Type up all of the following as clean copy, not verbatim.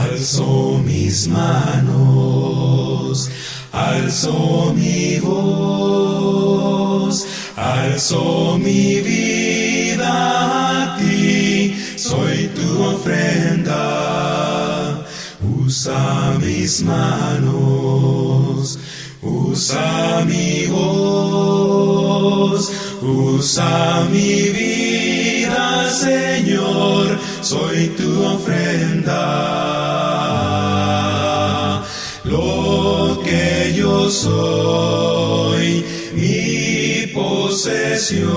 Alzo mis manos, alzo mi voz, alzo mi vida a ti, soy tu ofrenda. Usa mis manos, usa mi voz, usa mi vida, Señor, soy tu ofrenda. Lo que yo soy, mi posesión,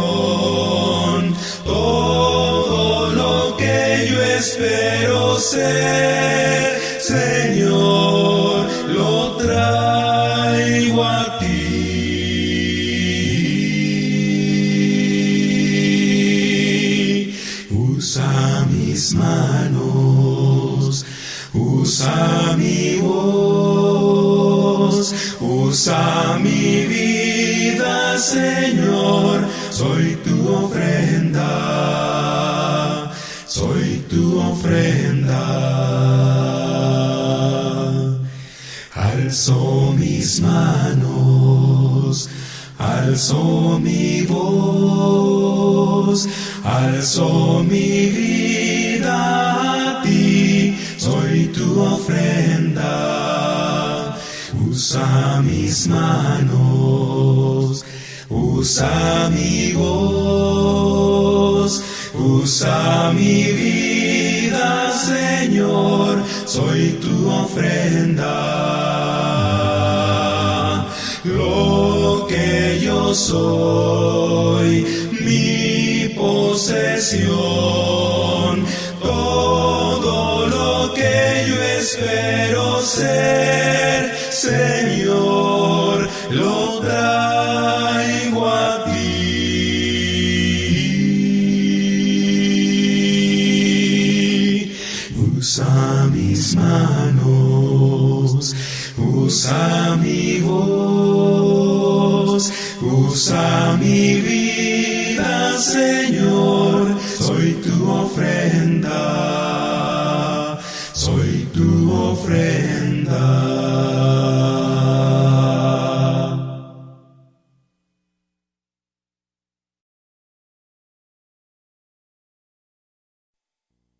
todo lo que yo espero ser, Señor, lo traigo a ti. Usa mis manos, usa mi voz, usa mi vida, Señor, soy tu ofrenda, soy tu ofrenda. Alzo mis manos, alzo mi voz, alzo mi vida a ti, soy tu ofrenda. Usa mis manos, usa mi voz, usa mi vida, Señor, soy tu ofrenda. Lo que yo soy, mi posesión, todo lo que yo espero ser, Señor, lo traigo a ti. Usa mis manos, usa mi voz, usa mi vida, Señor, soy tu ofrenda, soy tu ofrenda.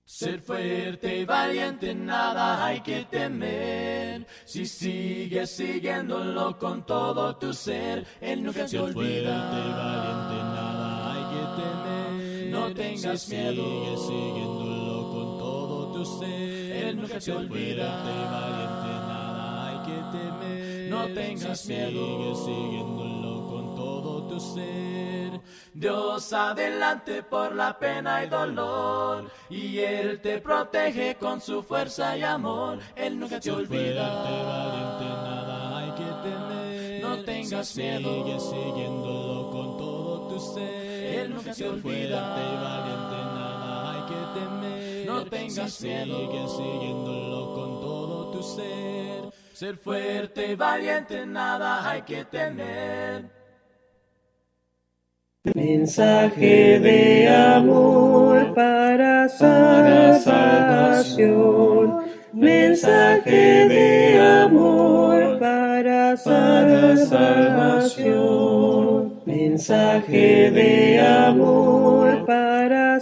Ser fuerte y valiente, nada hay que temer. Si sigues siguiéndolo con todo tu ser, Él nunca te olvida. Ser fuerte y valiente, nada hay que temer. No tengas miedo, sigues siguiéndolo con todo tu ser. Él nunca te Ser olvida. fuerte y valiente, nada hay que temer. No tengas miedo, sigues siguiéndolo con todo tu ser. Dios adelante por la pena y dolor, y Él te protege con su fuerza y amor. Él nunca te Ser fuerte y olvida. valiente, nada hay que temer. No tengas miedo, sigues siguiéndolo con todo tu ser. Él nunca te Ser olvida. fuerte y valiente, nada hay que temer. No tengas miedo, sigues siguiéndolo con todo tu ser. Ser fuerte y valiente, nada hay que temer. Mensaje de amor para salvación. Mensaje de amor para salvación. Mensaje de amor para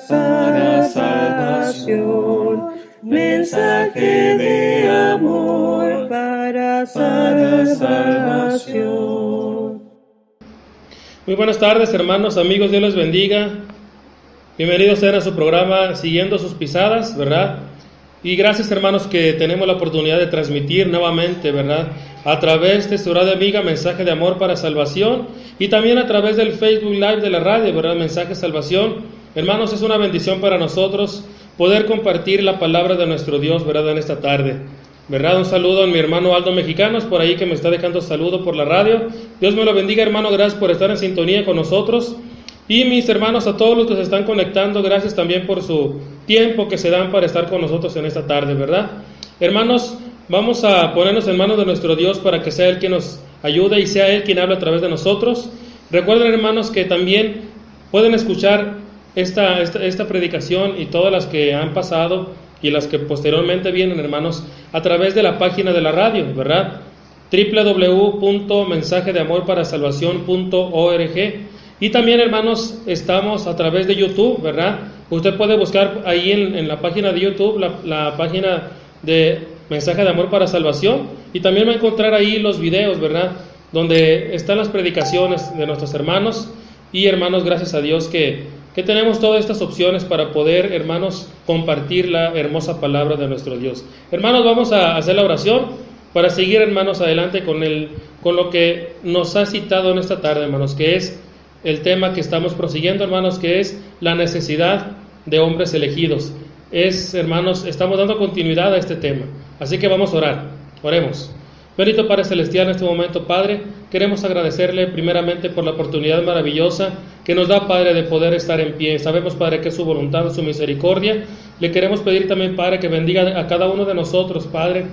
salvación. Mensaje de amor para salvación. Muy buenas tardes, hermanos, amigos, Dios les bendiga. Bienvenidos sean a su programa Siguiendo sus Pisadas, ¿verdad? Y gracias, hermanos, que tenemos la oportunidad de transmitir nuevamente, ¿verdad? A través de su radio amiga Mensaje de Amor para Salvación y también a través del Facebook Live de la radio, ¿verdad? Mensaje Salvación. Hermanos, es una bendición para nosotros poder compartir la palabra de nuestro Dios, ¿verdad? En esta tarde, ¿verdad? Un saludo a mi hermano Aldo Mexicanos, por ahí que me está dejando saludo por la radio. Dios me lo bendiga, hermano, gracias por estar en sintonía con nosotros. Y mis hermanos, a todos los que se están conectando, gracias también por su tiempo que se dan para estar con nosotros en esta tarde, ¿verdad? Hermanos, vamos a ponernos en manos de nuestro Dios para que sea Él quien nos ayude y sea Él quien hable a través de nosotros. Recuerden, hermanos, que también pueden escuchar esta predicación y todas las que han pasado y las que posteriormente vienen, hermanos, a través de la página de la radio, ¿verdad? www.mensajedeamorparasalvacion.org. Y también, hermanos, estamos a través de YouTube, ¿verdad? Usted puede buscar ahí en la página de YouTube, la página de Mensaje de Amor para Salvación, y también va a encontrar ahí los videos, ¿verdad? Donde están las predicaciones de nuestros hermanos. Y hermanos, gracias a Dios que tenemos todas estas opciones para poder, hermanos, compartir la hermosa palabra de nuestro Dios. Hermanos, vamos a hacer la oración para seguir, hermanos, adelante con lo que nos ha citado en esta tarde, hermanos, que es el tema que estamos prosiguiendo, hermanos, que es la necesidad de hombres elegidos. Hermanos, estamos dando continuidad a este tema, así que vamos a orar. Oremos. Bendito Padre Celestial, en este momento, Padre, queremos agradecerle primeramente por la oportunidad maravillosa que nos da, Padre, de poder estar en pie. Sabemos, Padre, que es su voluntad, su misericordia. Le queremos pedir también, Padre, que bendiga a cada uno de nosotros, Padre,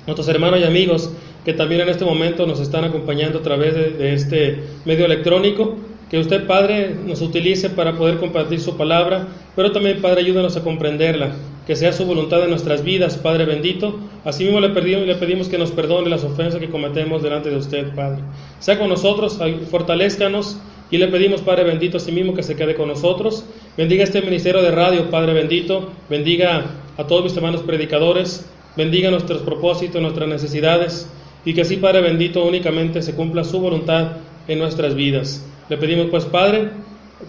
nuestros hermanos y amigos que también en este momento nos están acompañando a través de este medio electrónico. Que usted, Padre, nos utilice para poder compartir su palabra, pero también, Padre, ayúdanos a comprenderla, que sea su voluntad en nuestras vidas, Padre bendito. Asimismo le pedimos que nos perdone las ofensas que cometemos delante de usted, Padre. Sea con nosotros, fortalézcanos, y le pedimos, Padre bendito, asimismo que se quede con nosotros. Bendiga este ministerio de radio, Padre bendito. Bendiga a todos mis hermanos predicadores. Bendiga nuestros propósitos, nuestras necesidades, y que así, Padre bendito, únicamente se cumpla su voluntad en nuestras vidas. Le pedimos, pues, Padre,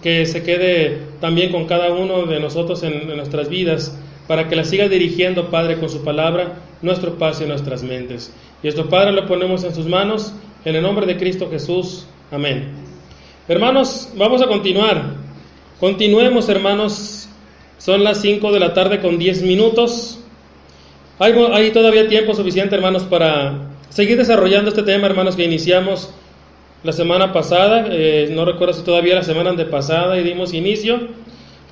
que se quede también con cada uno de nosotros en nuestras vidas, para que la siga dirigiendo, Padre, con su palabra, nuestro paso y nuestras mentes. Y esto, Padre, lo ponemos en sus manos, en el nombre de Cristo Jesús. Amén. Hermanos, vamos a continuar. Continuemos, hermanos. Son las 5 de la tarde con 10 minutos. Hay todavía tiempo suficiente, hermanos, para seguir desarrollando este tema, hermanos, que iniciamos la semana pasada. No recuerdo si todavía la semana antepasada y dimos inicio.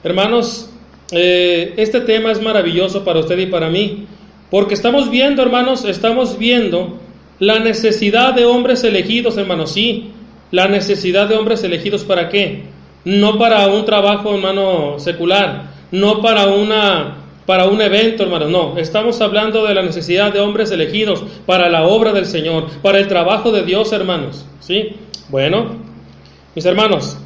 Hermanos, este tema es maravilloso para usted y para mí, porque estamos viendo, hermanos, la necesidad de hombres elegidos, hermanos. Sí, la necesidad de hombres elegidos. ¿Para qué? No para un trabajo, hermano, secular, no para un evento, hermanos, no. Estamos hablando de la necesidad de hombres elegidos para la obra del Señor, para el trabajo de Dios, hermanos. ¿Sí? Bueno, mis hermanos,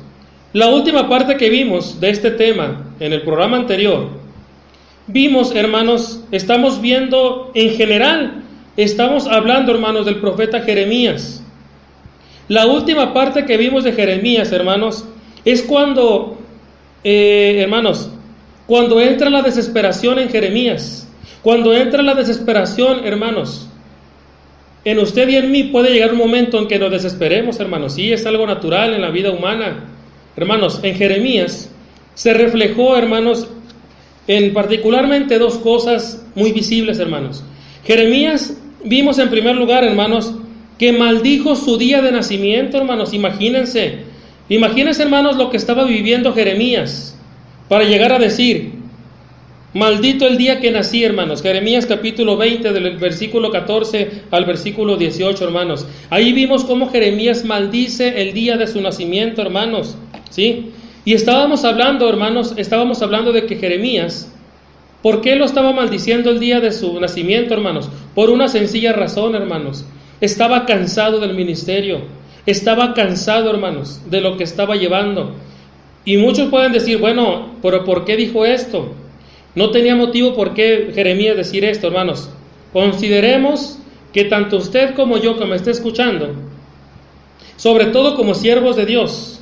la última parte que vimos de este tema en el programa anterior, vimos, hermanos, estamos viendo en general, estamos hablando, hermanos, del profeta Jeremías. La última parte que vimos de Jeremías, hermanos, es cuando, hermanos, cuando entra la desesperación en Jeremías. Cuando entra la desesperación, hermanos, en usted y en mí puede llegar un momento en que nos desesperemos, hermanos. Sí, es algo natural en la vida humana. Hermanos, en Jeremías se reflejó, hermanos, en particularmente dos cosas muy visibles, hermanos. Jeremías, vimos en primer lugar, hermanos, que maldijo su día de nacimiento, hermanos. Imagínense, hermanos, lo que estaba viviendo Jeremías para llegar a decir: maldito el día que nací, hermanos. Jeremías capítulo 20, del versículo 14 al versículo 18, hermanos. Ahí vimos cómo Jeremías maldice el día de su nacimiento, hermanos. ¿Sí? Y estábamos hablando, hermanos, de que Jeremías, ¿por qué lo estaba maldiciendo el día de su nacimiento, hermanos? Por una sencilla razón, hermanos. Estaba cansado del ministerio. Estaba cansado, hermanos, de lo que estaba llevando. Y muchos pueden decir, bueno, pero ¿por qué dijo esto? No tenía motivo por qué Jeremías decir esto, hermanos. Consideremos que tanto usted como yo que me esté escuchando, sobre todo como siervos de Dios,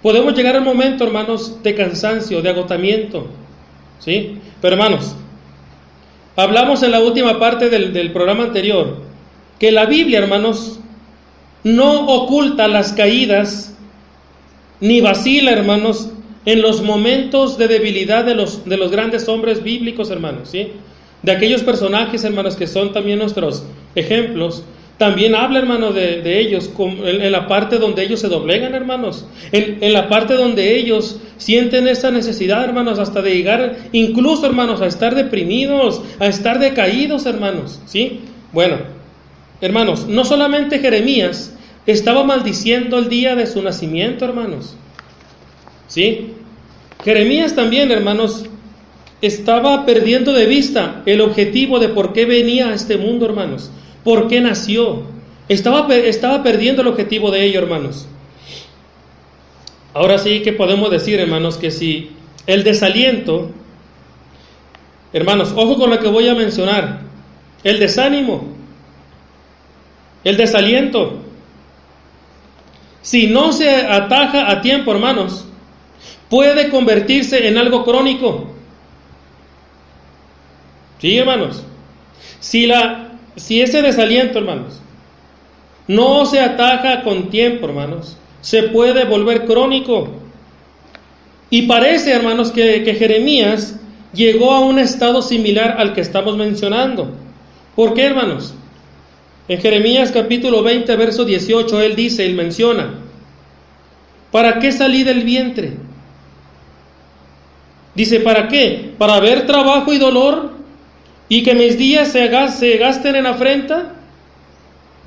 podemos llegar al momento, hermanos, de cansancio, de agotamiento. ¿Sí? Pero, hermanos, hablamos en la última parte del programa anterior que la Biblia, hermanos, no oculta las caídas ni vacila, hermanos, en los momentos de debilidad de los grandes hombres bíblicos, hermanos, ¿sí? De aquellos personajes, hermanos, que son también nuestros ejemplos. También habla, hermanos, de ellos en la parte donde ellos se doblegan, hermanos, en la parte donde ellos sienten esa necesidad, hermanos, hasta de llegar incluso, hermanos, a estar deprimidos, a estar decaídos, hermanos, ¿sí? Bueno, hermanos, no solamente Jeremías estaba maldiciendo el día de su nacimiento, hermanos, ¿sí? Jeremías también, hermanos, estaba perdiendo de vista el objetivo de por qué venía a este mundo, hermanos, por qué nació. Estaba perdiendo el objetivo de ello, hermanos. Ahora sí que podemos decir, hermanos, que si el desaliento, hermanos, ojo con lo que voy a mencionar, el desánimo, el desaliento, si no se ataja a tiempo, hermanos, puede convertirse en algo crónico. Sí, hermanos. Si ese desaliento, hermanos, no se ataja con tiempo, hermanos, se puede volver crónico. Y parece, hermanos, que Jeremías llegó a un estado similar al que estamos mencionando. ¿Por qué, hermanos? En Jeremías capítulo 20, verso 18, él dice, él menciona, ¿para qué salí del vientre? Dice, ¿para qué? ¿Para ver trabajo y dolor? ¿Y que mis días se gasten en afrenta?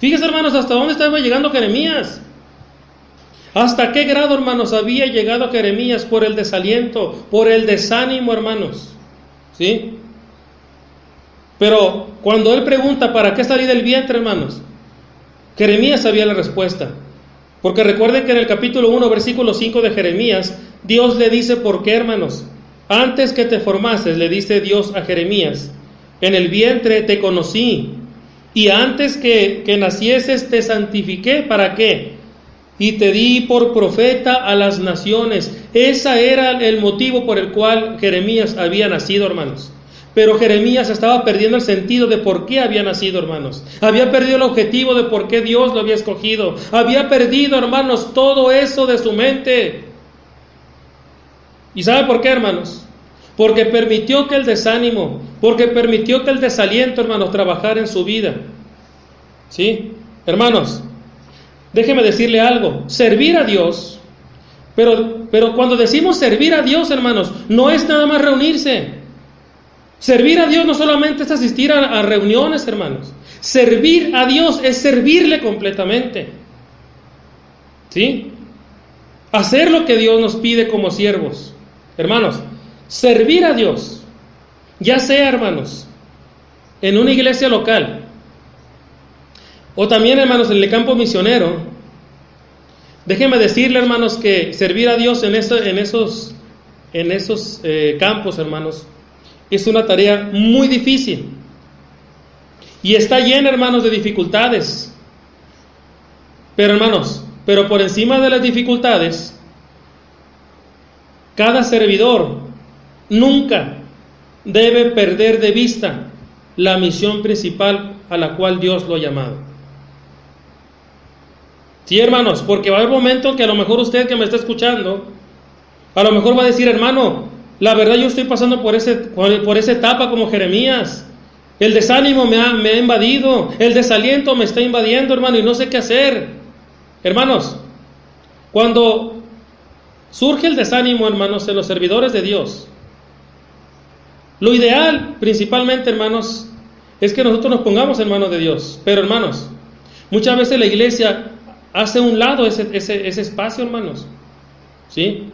Fíjense, hermanos, hasta dónde estaba llegando Jeremías. ¿Hasta qué grado, hermanos, había llegado Jeremías por el desaliento, por el desánimo, hermanos? ¿Sí? Pero cuando él pregunta, ¿para qué salí del vientre, hermanos? Jeremías sabía la respuesta. Porque recuerden que en el capítulo 1, versículo 5 de Jeremías, Dios le dice por qué, hermanos. Antes que te formases, le dice Dios a Jeremías, en el vientre te conocí, y antes que nacieses te santifiqué. ¿Para qué? Y te di por profeta a las naciones. Ese era el motivo por el cual Jeremías había nacido, hermanos. Pero Jeremías estaba perdiendo el sentido de por qué había nacido, hermanos. Había perdido el objetivo de por qué Dios lo había escogido. Había perdido, hermanos, todo eso de su mente. ¿Y sabe por qué, hermanos? Porque permitió que el desánimo, porque permitió que el desaliento, hermanos, trabajara en su vida. ¿Sí? Hermanos, déjeme decirle algo. Servir a Dios, pero cuando decimos servir a Dios, hermanos, no es nada más reunirse. Servir a Dios no solamente es asistir a reuniones, hermanos. Servir a Dios es servirle completamente. ¿Sí? Hacer lo que Dios nos pide como siervos. Hermanos, servir a Dios, ya sea, hermanos, en una iglesia local, o también, hermanos, en el campo misionero. Déjenme decirle, hermanos, que servir a Dios en esos campos, hermanos, es una tarea muy difícil. Y está llena, hermanos, de dificultades. Pero, hermanos, por encima de las dificultades, cada servidor nunca debe perder de vista la misión principal a la cual Dios lo ha llamado. Sí, hermanos, porque va a haber momentos que a lo mejor usted que me está escuchando, a lo mejor va a decir, hermano, la verdad yo estoy pasando por esa etapa como Jeremías. El desánimo me ha invadido, el desaliento me está invadiendo, hermano, y no sé qué hacer. Hermanos, cuando surge el desánimo, hermanos, en los servidores de Dios, lo ideal, principalmente, hermanos, es que nosotros nos pongamos en manos de Dios. Pero, hermanos, muchas veces la iglesia hace a un lado ese espacio, hermanos. ¿Sí?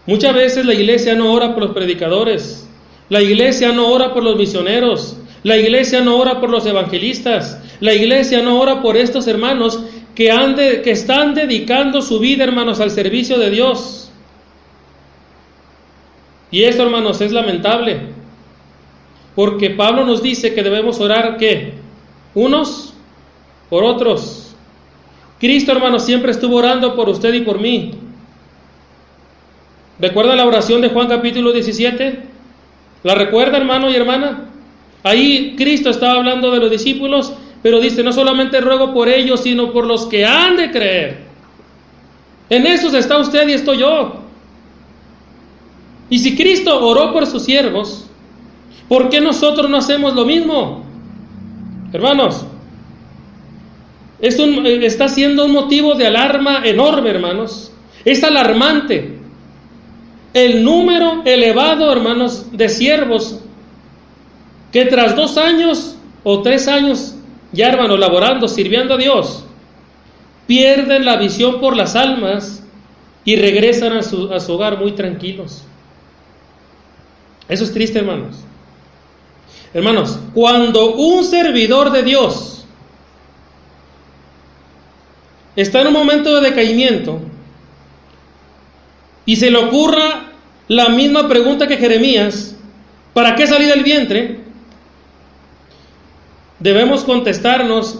Muchas veces la iglesia no ora por los predicadores, la iglesia no ora por los misioneros, la iglesia no ora por los evangelistas, la iglesia no ora por estos hermanos que están dedicando su vida, hermanos, al servicio de Dios. Y esto, hermanos, es lamentable, porque Pablo nos dice que debemos orar, ¿qué? Unos por otros. Cristo, hermanos, siempre estuvo orando por usted y por mí. ¿Recuerda la oración de Juan capítulo 17? ¿La recuerda, hermano y hermana? Ahí Cristo estaba hablando de los discípulos, pero dice, no solamente ruego por ellos, sino por los que han de creer. En esos está usted y estoy yo. Y si Cristo oró por sus siervos, ¿por qué nosotros no hacemos lo mismo? Hermanos, está siendo un motivo de alarma enorme, hermanos. Es alarmante el número elevado, hermanos, de siervos que tras 2 años o 3 años ya, hermanos, laborando, sirviendo a Dios, pierden la visión por las almas y regresan a su hogar muy tranquilos. Eso es triste, hermanos. Hermanos, cuando un servidor de Dios está en un momento de decaimiento y se le ocurra la misma pregunta que Jeremías, ¿para qué salí del vientre?, debemos contestarnos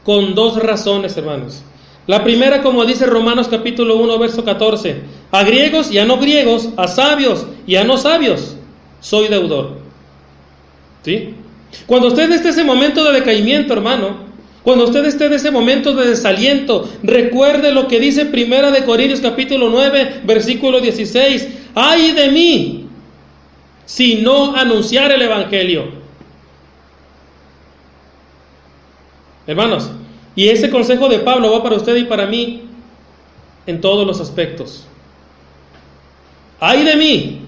con dos razones, hermanos. La primera, como dice Romanos capítulo 1, verso 14, a griegos y a no griegos, a sabios y a no sabios, soy deudor. ¿Sí? Cuando usted esté en ese momento de decaimiento, hermano, cuando usted esté en ese momento de desaliento, recuerde lo que dice Primera de Corintios capítulo 9, versículo 16, ¡ay de mí si no anunciar el evangelio! Hermanos, y ese consejo de Pablo va para usted y para mí en todos los aspectos. ¡Ay de mí!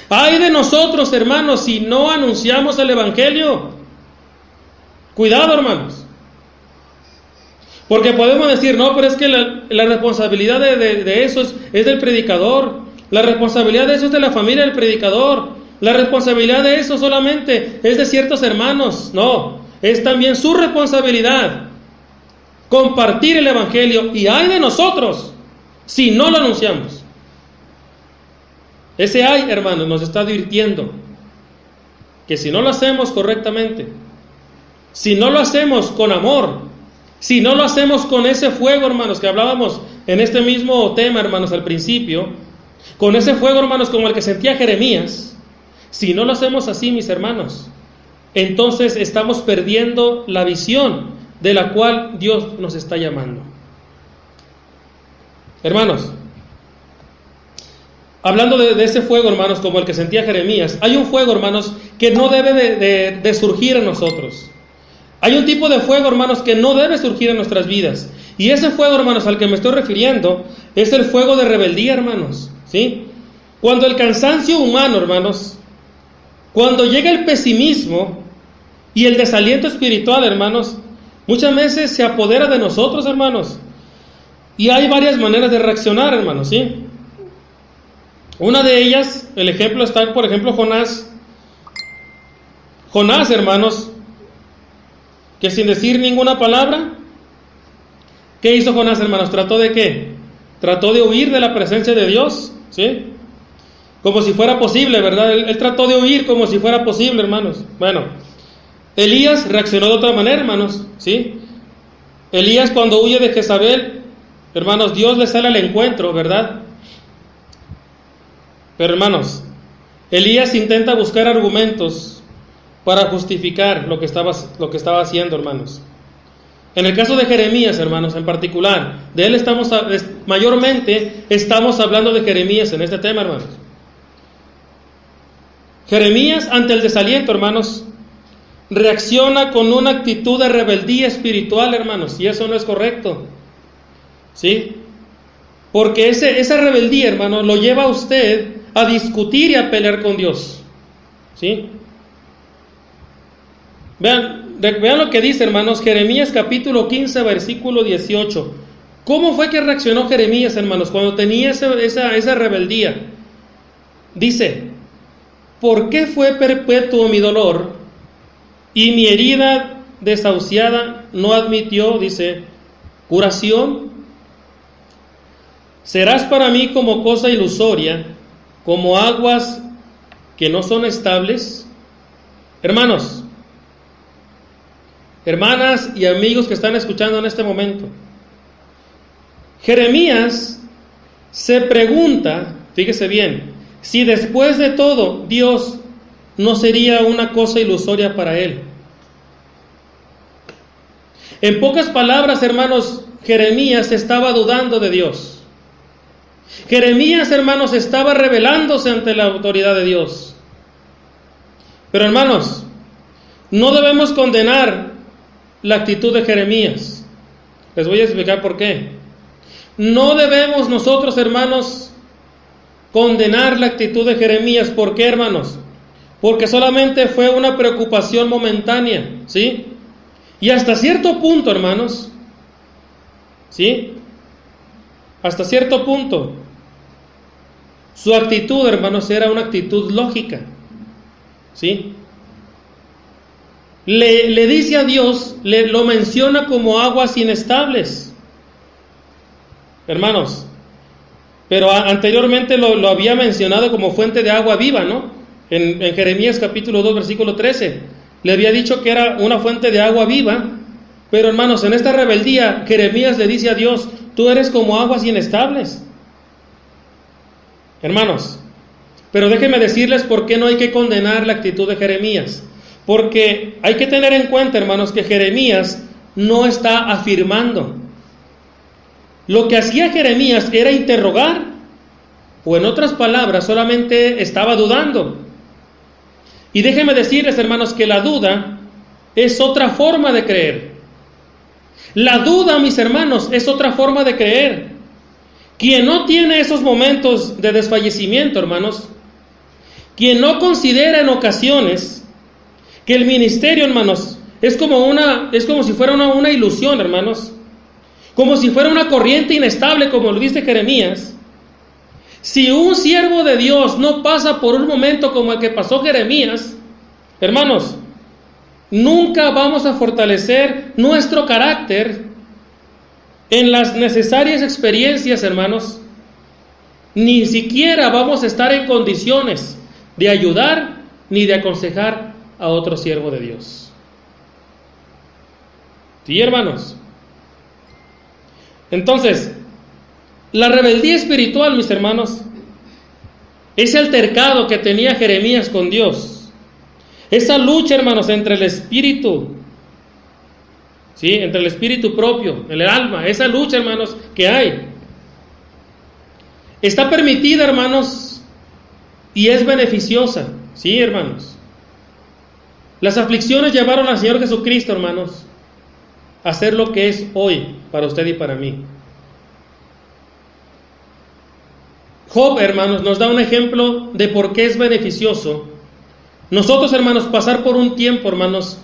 ¡Ay de nosotros, hermanos, si no anunciamos el evangelio! Cuidado, hermanos. Porque podemos decir, no, pero es que la responsabilidad de eso es del predicador. La responsabilidad de eso es de la familia del predicador. La responsabilidad de eso solamente es de ciertos hermanos. No, es también su responsabilidad compartir el evangelio. Y ay de nosotros si no lo anunciamos. Ese ay, hermanos, nos está advirtiendo que si no lo hacemos correctamente, si no lo hacemos con amor, si no lo hacemos con ese fuego, hermanos, que hablábamos en este mismo tema, hermanos, al principio, con ese fuego, hermanos, como el que sentía Jeremías, si no lo hacemos así, mis hermanos, entonces estamos perdiendo la visión de la cual Dios nos está llamando. Hermanos, hablando de ese fuego, hermanos, como el que sentía Jeremías, hay un fuego, hermanos, que no debe de surgir en nosotros. Hay un tipo de fuego, hermanos, que no debe surgir en nuestras vidas. Y ese fuego, hermanos, al que me estoy refiriendo, es el fuego de rebeldía, hermanos, ¿sí? Cuando el cansancio humano, hermanos, cuando llega el pesimismo y el desaliento espiritual, hermanos, muchas veces se apodera de nosotros, hermanos. Y hay varias maneras de reaccionar, hermanos, ¿sí? Una de ellas, el ejemplo está, por ejemplo, Jonás. Jonás, hermanos, que sin decir ninguna palabra, ¿qué hizo Jonás, hermanos? ¿Trató de qué? Trató de huir de la presencia de Dios, ¿sí? Como si fuera posible, ¿verdad? Él trató de huir como si fuera posible, hermanos. Bueno, Elías reaccionó de otra manera, hermanos, ¿sí? Elías, cuando huye de Jezabel, hermanos, Dios le sale al encuentro, ¿verdad? Pero, hermanos, Elías intenta buscar argumentos para justificar lo que estaba haciendo, hermanos. En el caso de Jeremías, hermanos, en particular, de él mayormente estamos hablando de Jeremías en este tema, hermanos. Jeremías, ante el desaliento, hermanos, reacciona con una actitud de rebeldía espiritual, hermanos, y eso no es correcto, ¿sí? Porque esa rebeldía, hermanos, lo lleva a usted a discutir y a pelear con Dios, ¿sí? Vean lo que dice, hermanos, Jeremías capítulo 15, versículo 18. ¿Cómo fue que reaccionó Jeremías, hermanos, cuando tenía esa rebeldía? Dice, ¿por qué fue perpetuo mi dolor y mi herida desahuciada no admitió, dice, curación? Serás para mí como cosa ilusoria, como aguas que no son estables. Hermanos, hermanas y amigos que están escuchando en este momento, Jeremías se pregunta, fíjese bien, si después de todo Dios no sería una cosa ilusoria para él. En pocas palabras, hermanos, Jeremías estaba dudando de Dios. Jeremías, hermanos, estaba rebelándose ante la autoridad de Dios. Pero, hermanos, no debemos condenar la actitud de Jeremías. Les voy a explicar por qué. No debemos nosotros, hermanos, condenar la actitud de Jeremías. ¿Por qué, hermanos? Porque solamente fue una preocupación momentánea, ¿sí? Y hasta cierto punto, hermanos, ¿sí? Hasta cierto punto, Su actitud, hermanos, era una actitud lógica. ¿Sí? Le dice a Dios, lo menciona como aguas inestables. Hermanos, pero anteriormente lo había mencionado como fuente de agua viva, ¿no? En Jeremías capítulo 2, versículo 13. Le había dicho que era una fuente de agua viva. Pero hermanos, en esta rebeldía, Jeremías le dice a Dios, tú eres como aguas inestables. Hermanos, pero déjenme decirles por qué no hay que condenar la actitud de Jeremías. Porque hay que tener en cuenta, hermanos, que Jeremías no está afirmando. Lo que hacía Jeremías era interrogar, o en otras palabras, solamente estaba dudando. Y déjenme decirles, hermanos, que la duda es otra forma de creer. La duda, mis hermanos, es otra forma de creer. Quien no tiene esos momentos de desfallecimiento, hermanos, quien no considera en ocasiones que el ministerio, hermanos, es como si fuera una ilusión, hermanos, como si fuera una corriente inestable, como lo dice Jeremías. Si un siervo de Dios no pasa por un momento como el que pasó Jeremías, hermanos, nunca vamos a fortalecer nuestro carácter en las necesarias experiencias, hermanos. Ni siquiera vamos a estar en condiciones de ayudar ni de aconsejar a otro siervo de Dios. ¿Sí, hermanos? Entonces, la rebeldía espiritual, mis hermanos, ese altercado que tenía Jeremías con Dios, esa lucha, hermanos, entre el espíritu, ¿sí?, entre el espíritu propio, el alma, esa lucha, hermanos, que hay, está permitida, hermanos, y es beneficiosa. Sí, hermanos. Las aflicciones llevaron al Señor Jesucristo, hermanos, a ser lo que es hoy para usted y para mí. Job, hermanos, nos da un ejemplo de por qué es beneficioso nosotros, hermanos, pasar por un tiempo, hermanos,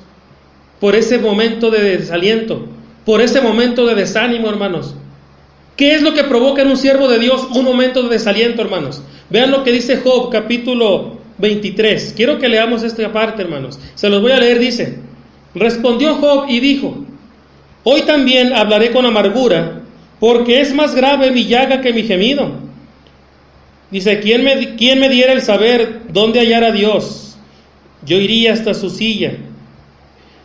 por ese momento de desaliento, por ese momento de desánimo, hermanos. ¿Qué es lo que provoca en un siervo de Dios un momento de desaliento, hermanos? Vean lo que dice Job, capítulo 23. Quiero que leamos esta parte, hermanos. Se los voy a leer, dice: respondió Job y dijo: hoy también hablaré con amargura, porque es más grave mi llaga que mi gemido. Dice: ¿quién me diera el saber dónde hallar a Dios? Yo iría hasta su silla,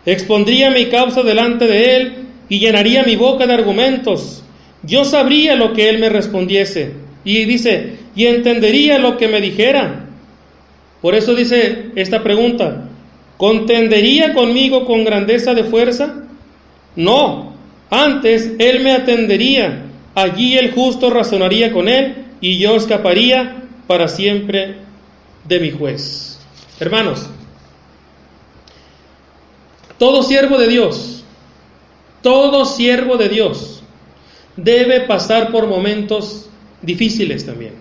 expondría mi causa delante de él y llenaría mi boca de argumentos. Yo sabría lo que él me respondiese. Y dice: y entendería lo que me dijera. Por eso dice esta pregunta: ¿contendería conmigo con grandeza de fuerza? No, antes él me atendería. Allí el justo razonaría con él, y yo escaparía para siempre de mi juez. Hermanos, todo siervo de Dios debe pasar por momentos difíciles también.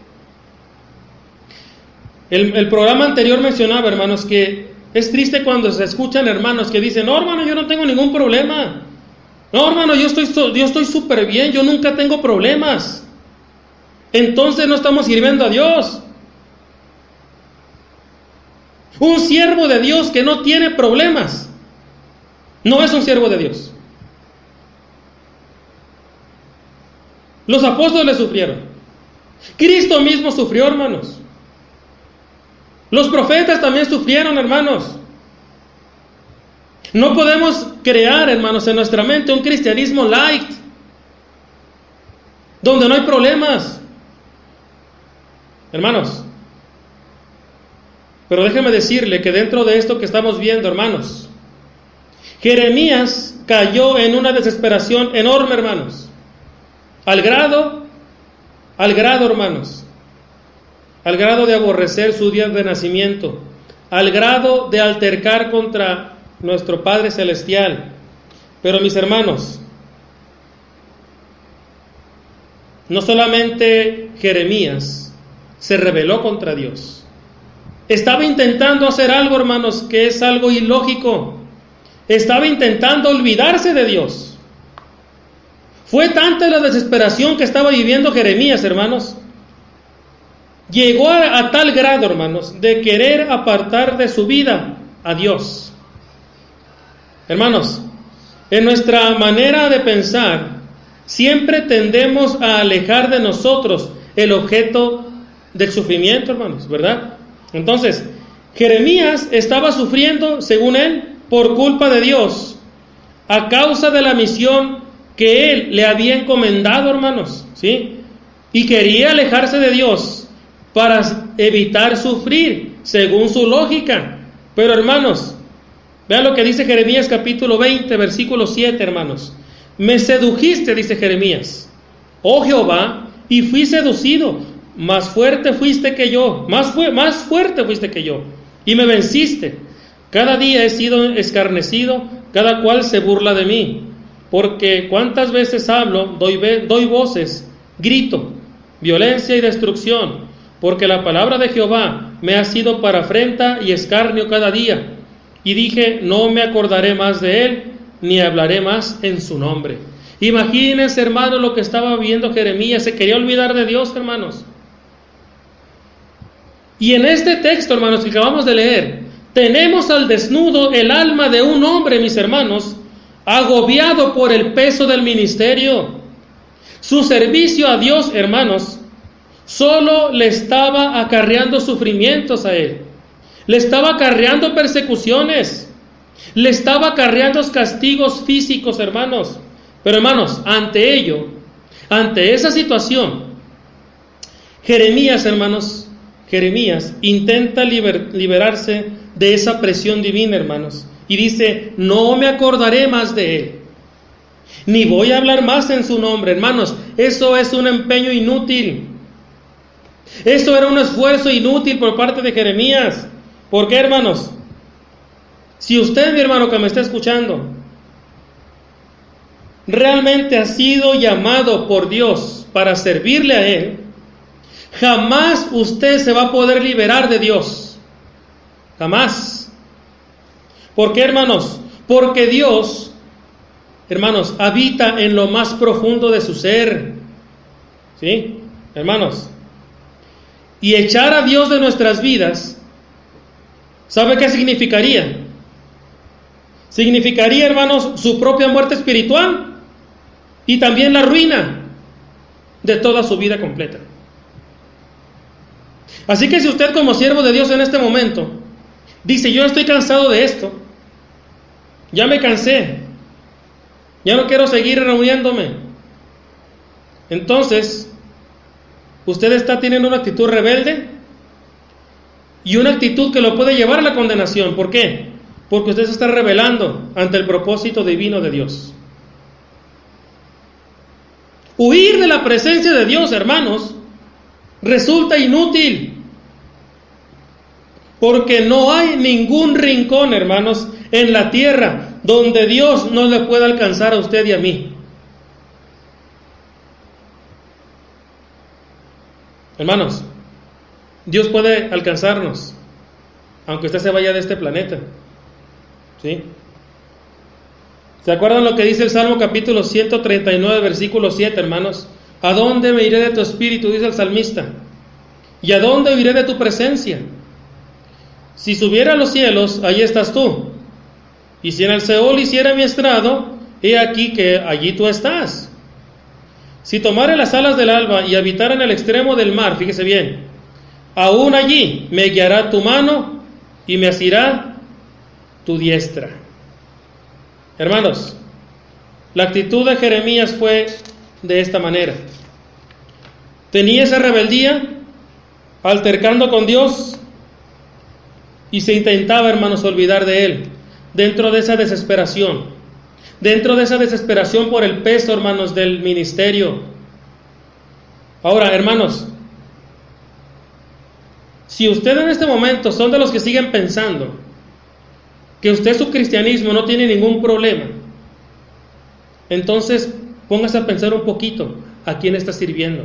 El programa anterior mencionaba, hermanos, que es triste cuando se escuchan hermanos que dicen: no, hermano, yo no tengo ningún problema. No, hermano, yo estoy súper bien, yo nunca tengo problemas. Entonces no estamos sirviendo a Dios. Un siervo de Dios que no tiene problemas no es un siervo de Dios. Los apóstoles sufrieron. Cristo mismo sufrió, hermanos. Los profetas también sufrieron, hermanos. No podemos crear, hermanos, en nuestra mente un cristianismo light, donde no hay problemas. Hermanos, pero déjeme decirle que dentro de esto que estamos viendo, hermanos, Jeremías cayó en una desesperación enorme, hermanos, al grado, hermanos, al grado de aborrecer su día de nacimiento, al grado de altercar contra nuestro Padre Celestial. Pero mis hermanos, no solamente Jeremías se rebeló contra Dios, estaba intentando hacer algo, hermanos, que es algo ilógico. Estaba intentando olvidarse de Dios. Fue tanta la desesperación que estaba viviendo Jeremías, hermanos, llegó a tal grado, hermanos, de querer apartar de su vida a Dios. Hermanos, en nuestra manera de pensar, siempre tendemos a alejar de nosotros el objeto del sufrimiento, hermanos, ¿verdad? Entonces, Jeremías estaba sufriendo, según él, por culpa de Dios, a causa de la misión que él le había encomendado, hermanos, ¿sí? Y quería alejarse de Dios para evitar sufrir, según su lógica. Pero, hermanos, vean lo que dice Jeremías capítulo 20, versículo 7, hermanos. Me sedujiste, dice Jeremías, oh Jehová, y fui seducido. Más fuerte fuiste que yo, más fuerte fuiste que yo, y me venciste. Cada día he sido escarnecido, cada cual se burla de mí. Porque cuántas veces hablo, doy voces, grito, violencia y destrucción. Porque la palabra de Jehová me ha sido para afrenta y escarnio cada día. Y dije, no me acordaré más de él, ni hablaré más en su nombre. Imagínense, hermanos, lo que estaba viendo Jeremías. Se quería olvidar de Dios, hermanos. Y en este texto, hermanos, que acabamos de leer, tenemos al desnudo el alma de un hombre, mis hermanos, agobiado por el peso del ministerio. Su servicio a Dios, hermanos, solo le estaba acarreando sufrimientos a él. Le estaba acarreando persecuciones. Le estaba acarreando castigos físicos, hermanos. Pero, hermanos, ante ello, ante esa situación, Jeremías, hermanos, Jeremías intenta liberarse de esa presión divina, hermanos. Y dice, no me acordaré más de él, ni voy a hablar más en su nombre. Hermanos, eso es un empeño inútil. Eso era un esfuerzo inútil por parte de Jeremías. ¿Por qué, hermanos? Si usted, mi hermano que me está escuchando, realmente ha sido llamado por Dios para servirle a Él, jamás usted se va a poder liberar de Dios. Jamás. ¿Por qué, hermanos? Porque Dios, hermanos, habita en lo más profundo de su ser. ¿Sí? Hermanos. Y echar a Dios de nuestras vidas, ¿sabe qué significaría? Significaría, hermanos, su propia muerte espiritual y también la ruina de toda su vida completa. Así que si usted, como siervo de Dios en este momento, dice, yo estoy cansado de esto, ya me cansé, ya no quiero seguir reuniéndome, entonces usted está teniendo una actitud rebelde y una actitud que lo puede llevar a la condenación. ¿Por qué? Porque usted se está rebelando ante el propósito divino de Dios. Huir de la presencia de Dios, hermanos, resulta inútil, porque no hay ningún rincón, hermanos, en la tierra donde Dios no le pueda alcanzar a usted y a mí. Hermanos, Dios puede alcanzarnos, aunque usted se vaya de este planeta. ¿Sí? ¿Se acuerdan lo que dice el Salmo capítulo 139, versículo 7, hermanos? ¿A dónde me iré de tu espíritu?, dice el salmista. ¿Y a dónde iré de tu presencia? Si subiera a los cielos, allí estás tú. Y si en el Seol hiciera mi estrado, he aquí que allí tú estás. Si tomare las alas del alba y habitara en el extremo del mar, fíjese bien, aún allí me guiará tu mano y me asirá tu diestra. Hermanos, la actitud de Jeremías fue de esta manera. Tenía esa rebeldía, altercando con Dios, y se intentaba, hermanos, olvidar de Él, dentro de esa desesperación por el peso, hermanos, del ministerio. Ahora, hermanos, si usted en este momento son de los que siguen pensando que usted su cristianismo no tiene ningún problema, entonces póngase a pensar un poquito a quién está sirviendo.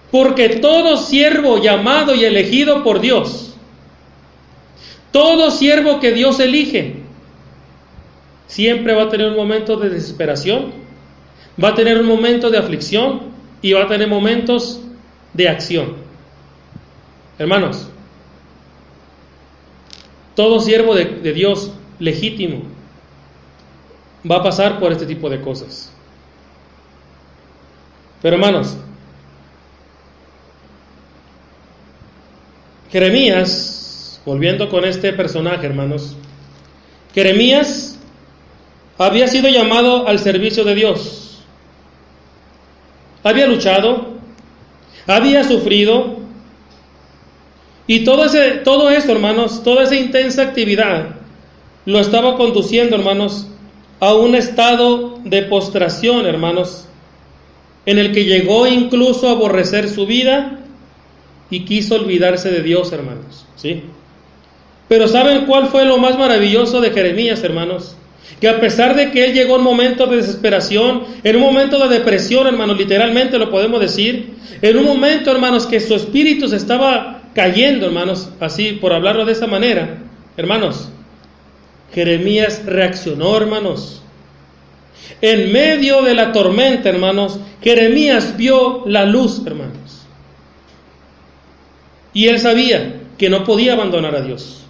Porque todo siervo llamado y elegido por Dios, todo siervo que Dios elige, siempre va a tener un momento de desesperación, va a tener un momento de aflicción y va a tener momentos de acción. Hermanos, todo siervo de Dios legítimo va a pasar por este tipo de cosas. Pero hermanos, Jeremías, volviendo con este personaje, hermanos, Jeremías había sido llamado al servicio de Dios. Había luchado, había sufrido, y todo esto, hermanos, toda esa intensa actividad lo estaba conduciendo, hermanos, a un estado de postración, hermanos, en el que llegó incluso a aborrecer su vida y quiso olvidarse de Dios, hermanos, ¿sí? Pero ¿saben cuál fue lo más maravilloso de Jeremías, hermanos? Que a pesar de que él llegó a un momento de desesperación, en un momento de depresión, hermanos, literalmente lo podemos decir, en un momento, hermanos, que su espíritu se estaba cayendo, hermanos, así por hablarlo de esa manera, hermanos, Jeremías reaccionó, hermanos. En medio de la tormenta, hermanos, Jeremías vio la luz, hermanos. Y él sabía que no podía abandonar a Dios.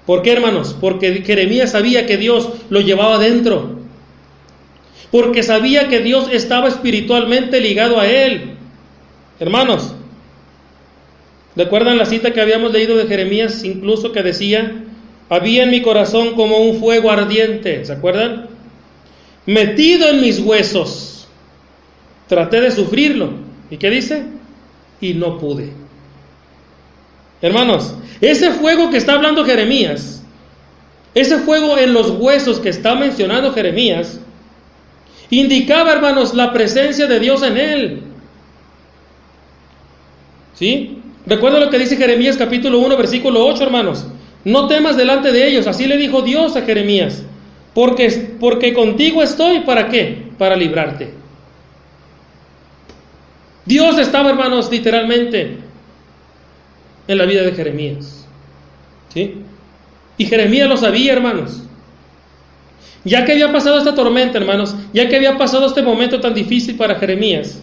¿Por qué, hermanos? Porque Jeremías sabía que Dios lo llevaba dentro. Porque sabía que Dios estaba espiritualmente ligado a él. Hermanos, ¿recuerdan la cita que habíamos leído de Jeremías? Incluso que decía: había en mi corazón como un fuego ardiente. ¿Se acuerdan? Metido en mis huesos. Traté de sufrirlo. ¿Y qué dice? Y no pude. Hermanos, ese fuego que está hablando Jeremías, ese fuego en los huesos que está mencionando Jeremías, indicaba, hermanos, la presencia de Dios en él. ¿Sí? Recuerda lo que dice Jeremías capítulo 1, versículo 8, hermanos. No temas delante de ellos. Así le dijo Dios a Jeremías. Porque contigo estoy, ¿para qué? Para librarte. Dios estaba, hermanos, literalmente en la vida de Jeremías. ¿Sí? Y Jeremías lo sabía, hermanos. Ya que había pasado esta tormenta, hermanos, ya que había pasado este momento tan difícil para Jeremías,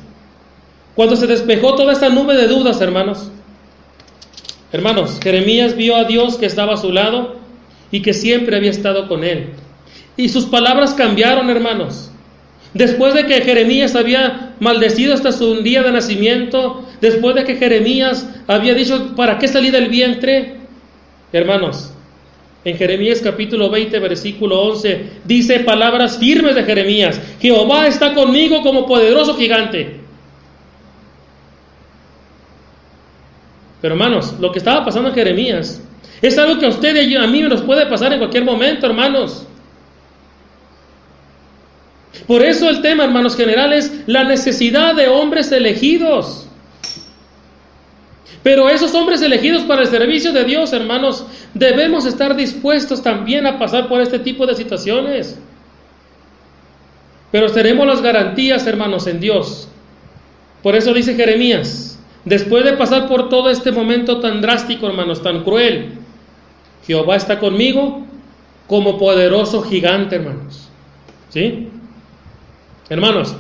cuando se despejó toda esta nube de dudas, hermanos, Jeremías vio a Dios que estaba a su lado y que siempre había estado con él. Y sus palabras cambiaron, hermanos. Después de que Jeremías había maldecido hasta su día de nacimiento, después de que Jeremías había dicho: ¿para qué salí del vientre? Hermanos, en Jeremías capítulo 20, versículo 11, dice palabras firmes de Jeremías: Jehová está conmigo como poderoso gigante. Pero hermanos, lo que estaba pasando en Jeremías es algo que a usted y a mí nos puede pasar en cualquier momento, hermanos. Por eso el tema, hermanos, general es la necesidad de hombres elegidos. Pero esos hombres elegidos para el servicio de Dios, hermanos, debemos estar dispuestos también a pasar por este tipo de situaciones. Pero tenemos las garantías, hermanos, en Dios. Por eso dice Jeremías: después de pasar por todo este momento tan drástico, hermanos, tan cruel, Jehová está conmigo como poderoso gigante, hermanos. ¿Sí? Hermanos,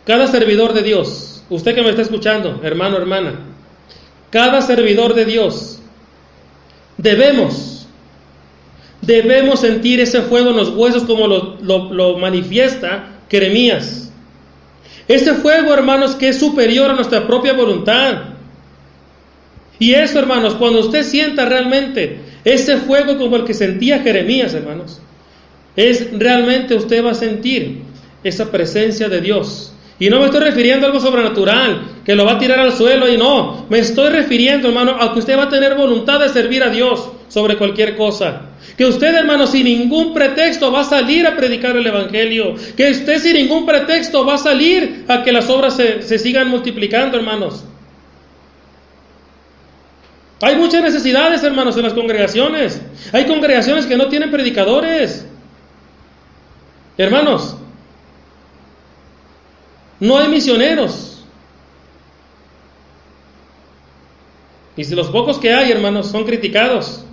cada servidor de Dios, usted que me está escuchando, hermano, hermana, cada servidor de Dios, debemos sentir ese fuego en los huesos como lo manifiesta Jeremías. Ese fuego, hermanos, que es superior a nuestra propia voluntad. Y eso, hermanos, cuando usted sienta realmente ese fuego como el que sentía Jeremías, hermanos, realmente usted va a sentir esa presencia de Dios. Y no me estoy refiriendo a algo sobrenatural que lo va a tirar al suelo, y no, me estoy refiriendo, hermano, a que usted va a tener voluntad de servir a Dios sobre cualquier cosa. Que usted, hermano, sin ningún pretexto va a salir a predicar el evangelio. Que usted sin ningún pretexto va a salir a que las obras se sigan multiplicando, hermanos. Hay muchas necesidades, hermanos, en las congregaciones. Hay congregaciones que no tienen predicadores. Hermanos, no hay misioneros. Y si los pocos que hay, hermanos, son criticados.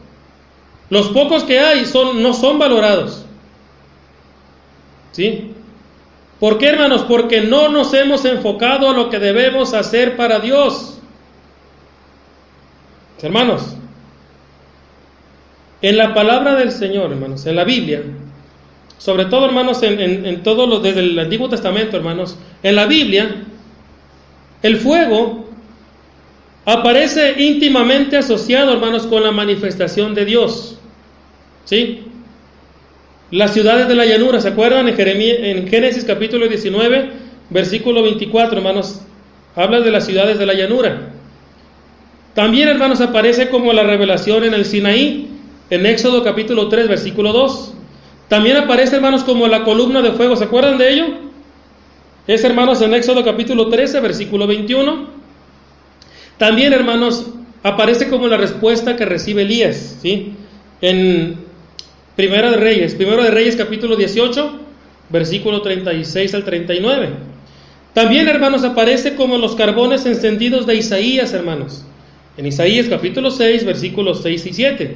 Los pocos que hay no son valorados. ¿Sí? ¿Por qué, hermanos? Porque no nos hemos enfocado a lo que debemos hacer para Dios. Hermanos, en la palabra del Señor, hermanos, en la Biblia, sobre todo, hermanos, en todo lo desde el Antiguo Testamento, hermanos, en la Biblia, el fuego aparece íntimamente asociado, hermanos, con la manifestación de Dios. ¿Sí? Las ciudades de la llanura, ¿se acuerdan? En Génesis capítulo 19, versículo 24, hermanos, habla de las ciudades de la llanura. También, hermanos, aparece como la revelación en el Sinaí, en Éxodo capítulo 3, versículo 2. También aparece, hermanos, como la columna de fuego, ¿se acuerdan de ello? Es, hermanos, en Éxodo capítulo 13, versículo 21. También, hermanos, aparece como la respuesta que recibe Elías, ¿sí? En Primero de Reyes capítulo 18, versículo 36 al 39. También, hermanos, aparece como los carbones encendidos de Isaías, hermanos, en Isaías capítulo 6, versículos 6 y 7.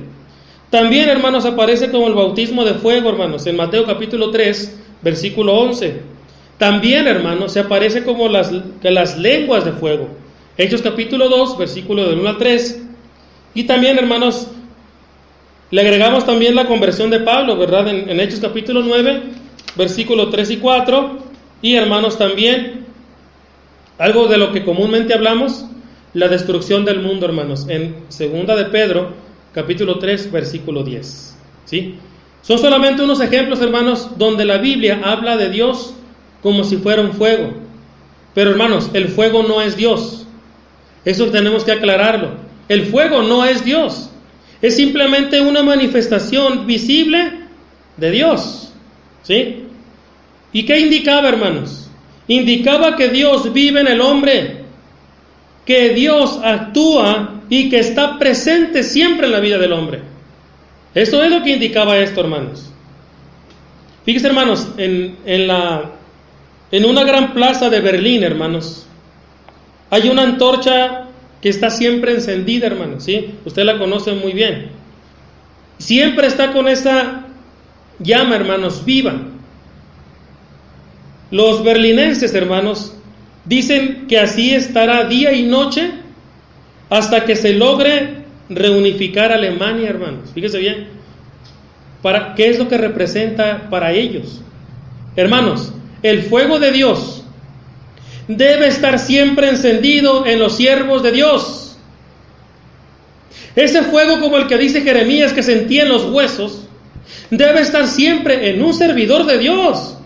También, hermanos, aparece como el bautismo de fuego, hermanos, en Mateo capítulo 3, versículo 11. También, hermanos, se aparece como las lenguas de fuego, Hechos capítulo 2, versículo del 1 al 3. Y también, hermanos, le agregamos también la conversión de Pablo, ¿verdad? En Hechos capítulo 9, versículo 3 y 4. Y, hermanos, también algo de lo que comúnmente hablamos, la destrucción del mundo, hermanos, en Segunda de Pedro capítulo 3, versículo 10. ¿Sí? Son solamente unos ejemplos, hermanos, donde la Biblia habla de Dios como si fuera un fuego. Pero, hermanos, el fuego no es Dios. Eso tenemos que aclararlo. El fuego no es Dios. Es simplemente una manifestación visible de Dios. ¿Sí? ¿Y qué indicaba, hermanos? Indicaba que Dios vive en el hombre, que Dios actúa y que está presente siempre en la vida del hombre. Esto es lo que indicaba esto, hermanos. Fíjense, hermanos, en una gran plaza de Berlín, hermanos, hay una antorcha que está siempre encendida, hermanos, ¿sí? Usted la conoce muy bien. Siempre está con esa llama, hermanos, viva. Los berlinenses, hermanos, dicen que así estará día y noche hasta que se logre reunificar Alemania, hermanos. Fíjese bien. ¿Qué es lo que representa para ellos? Hermanos, el fuego de Dios debe estar siempre encendido en los siervos de Dios. Ese fuego, como el que dice Jeremías, que sentía en los huesos, debe estar siempre en un servidor de Dios.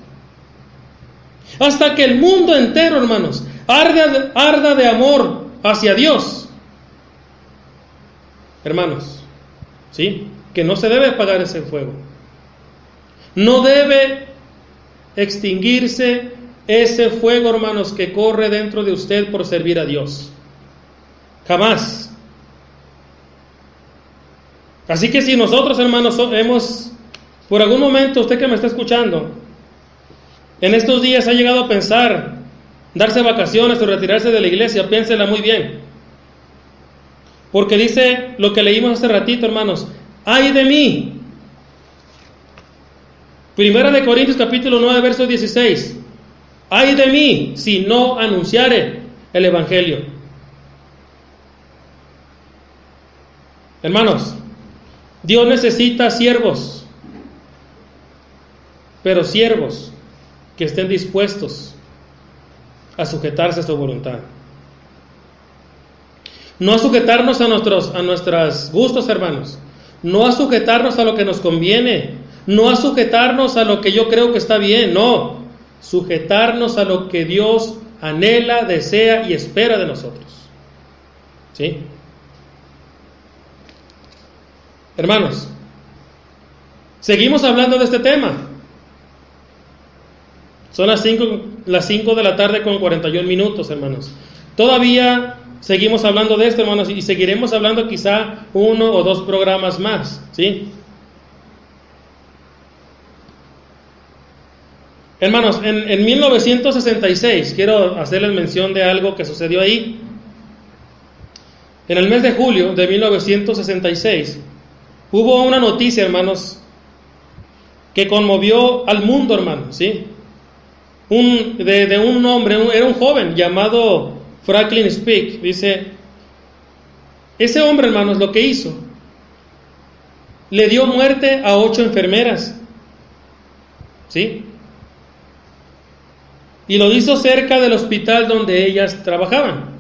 Hasta que el mundo entero, hermanos, arda de amor hacia Dios. Hermanos, ¿sí? Que no se debe apagar ese fuego. No debe extinguirse ese fuego, hermanos, que corre dentro de usted por servir a Dios. Jamás. Así que si nosotros, hermanos, por algún momento, usted que me está escuchando, en estos días ha llegado a pensar darse vacaciones o retirarse de la iglesia, piénsela muy bien. Porque dice lo que leímos hace ratito, hermanos: ¡ay de mí! Primera de Corintios capítulo 9, verso 16. ¡Ay de mí si no anunciare el evangelio! Hermanos, Dios necesita siervos, pero siervos que estén dispuestos a sujetarse a su voluntad. No a sujetarnos a nuestros gustos, hermanos. No a sujetarnos a lo que nos conviene. No a sujetarnos a lo que yo creo que está bien. No. Sujetarnos a lo que Dios anhela, desea y espera de nosotros. ¿Sí? Hermanos, seguimos hablando de este tema. Son las 5 de la tarde con 41 minutos, hermanos. Todavía seguimos hablando de esto, hermanos, y seguiremos hablando quizá 1 o 2 programas más, ¿sí? Hermanos, en 1966, quiero hacerles mención de algo que sucedió ahí. En el mes de julio de 1966, hubo una noticia, hermanos, que conmovió al mundo, hermanos, ¿sí? de un hombre, era un joven llamado Franklin Speake. Dice, ese hombre, hermanos, lo que hizo, le dio muerte a 8 enfermeras, ¿sí? Y lo hizo cerca del hospital donde ellas trabajaban.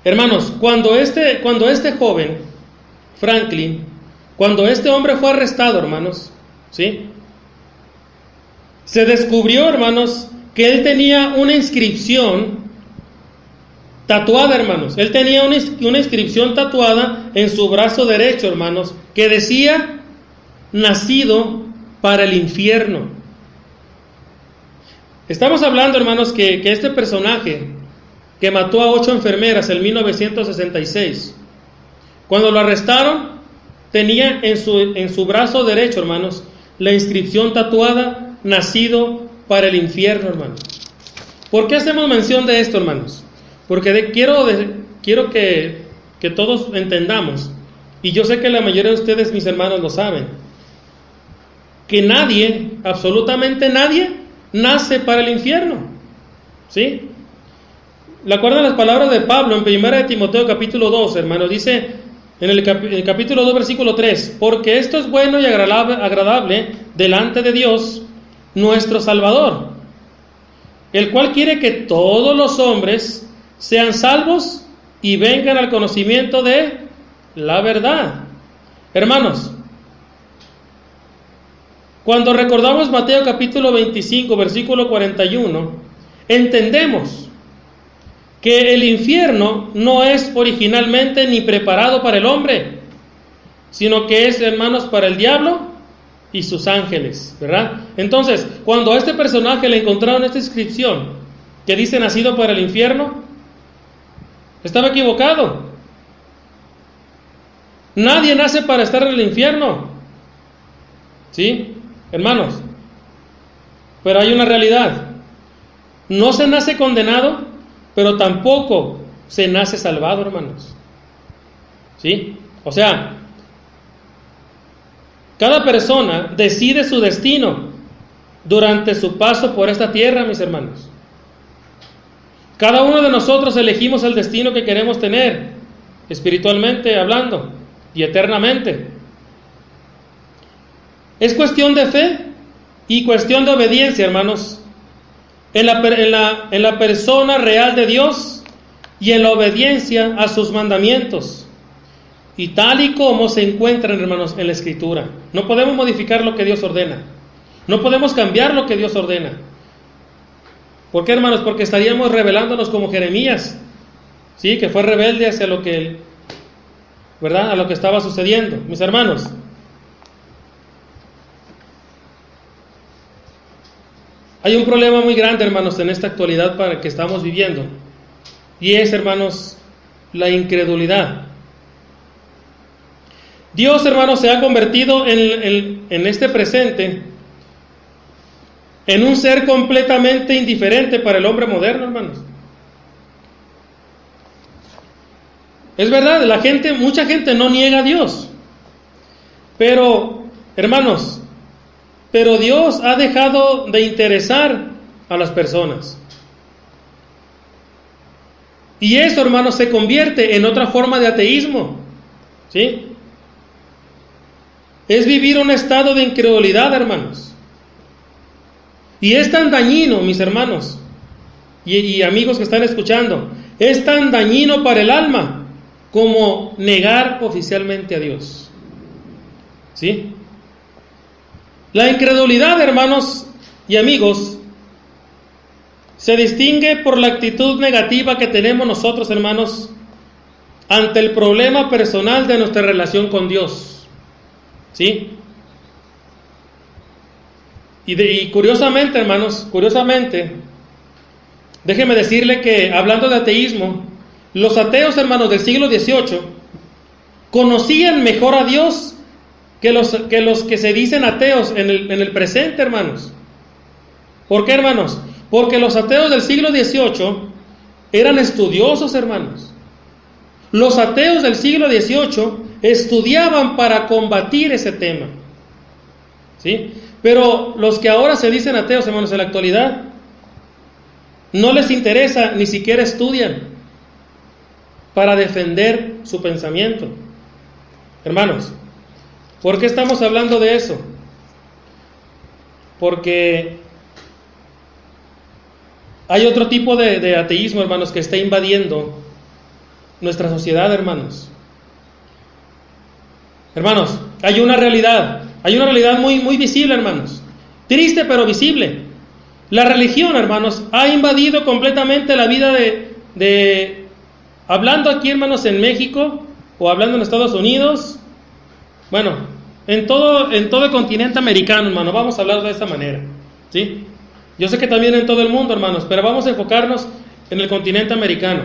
Hermanos, cuando este joven, Franklin, cuando este hombre fue arrestado, hermanos, ¿sí?, se descubrió, hermanos, que él tenía una inscripción tatuada, hermanos. Él tenía una inscripción tatuada en su brazo derecho, hermanos, que decía, nacido para el infierno. Estamos hablando, hermanos, que este personaje que mató a 8 enfermeras en 1966, cuando lo arrestaron, tenía en su brazo derecho, hermanos, la inscripción tatuada, nacido para el infierno, hermanos. ¿Por qué hacemos mención de esto, hermanos? Porque quiero que todos entendamos, y yo sé que la mayoría de ustedes, mis hermanos, lo saben, que nadie, absolutamente nadie, nace para el infierno, ¿sí? ¿Le acuerdan las palabras de Pablo en 1 de Timoteo capítulo 2, hermanos? Dice en el capítulo 2, versículo 3, porque esto es bueno y agradable delante de Dios, nuestro Salvador, el cual quiere que todos los hombres sean salvos y vengan al conocimiento de la verdad. Hermanos, cuando recordamos Mateo capítulo 25, versículo 41, entendemos que el infierno no es originalmente ni preparado para el hombre, sino que es, hermanos, para el diablo y sus ángeles, ¿verdad? Entonces, cuando a este personaje le encontraron esta inscripción que dice nacido para el infierno, estaba equivocado. Nadie nace para estar en el infierno, ¿sí, hermanos? Pero hay una realidad: no se nace condenado, pero tampoco se nace salvado, hermanos, ¿sí? O sea, cada persona decide su destino durante su paso por esta tierra, mis hermanos. Cada uno de nosotros elegimos el destino que queremos tener, espiritualmente hablando y eternamente. Es cuestión de fe y cuestión de obediencia, hermanos, en la persona real de Dios y en la obediencia a sus mandamientos. Y tal y como se encuentran, hermanos, en la Escritura. No podemos modificar lo que Dios ordena. No podemos cambiar lo que Dios ordena. ¿Por qué, hermanos? Porque estaríamos rebelándonos como Jeremías, ¿sí? Que fue rebelde hacia lo que, ¿verdad?, a lo que estaba sucediendo. Mis hermanos, hay un problema muy grande, hermanos, en esta actualidad para que estamos viviendo. Y es, hermanos, la incredulidad. Dios, hermanos, se ha convertido en este presente en un ser completamente indiferente para el hombre moderno, hermanos. Es verdad, mucha gente no niega a Dios. Pero, hermanos, Dios ha dejado de interesar a las personas. Y eso, hermanos, se convierte en otra forma de ateísmo, ¿sí? Es vivir un estado de incredulidad, hermanos. Y es tan dañino, mis hermanos y amigos que están escuchando, es tan dañino para el alma como negar oficialmente a Dios, ¿sí? La incredulidad, hermanos y amigos, se distingue por la actitud negativa que tenemos nosotros, hermanos, ante el problema personal de nuestra relación con Dios, ¿sí? Y curiosamente, hermanos, déjeme decirle que, hablando de ateísmo, los ateos, hermanos, del siglo XVIII conocían mejor a Dios que los que se dicen ateos en el presente, hermanos. ¿Por qué, hermanos? Porque los ateos del siglo XVIII eran estudiosos, hermanos. Los ateos del siglo XVIII estudiaban para combatir ese tema, ¿sí? Pero los que ahora se dicen ateos, hermanos, en la actualidad, no les interesa, ni siquiera estudian para defender su pensamiento. Hermanos, ¿por qué estamos hablando de eso? Porque hay otro tipo de ateísmo, hermanos, que está invadiendo nuestra sociedad, hermanos. Hermanos, hay una realidad muy, muy visible, hermanos. Triste, pero visible. La religión, hermanos, ha invadido completamente la vida hablando aquí, hermanos, en México, o hablando en Estados Unidos, bueno, en todo el continente americano, hermano, vamos a hablar de esta manera, ¿sí? Yo sé que también en todo el mundo, hermanos, pero vamos a enfocarnos en el continente americano.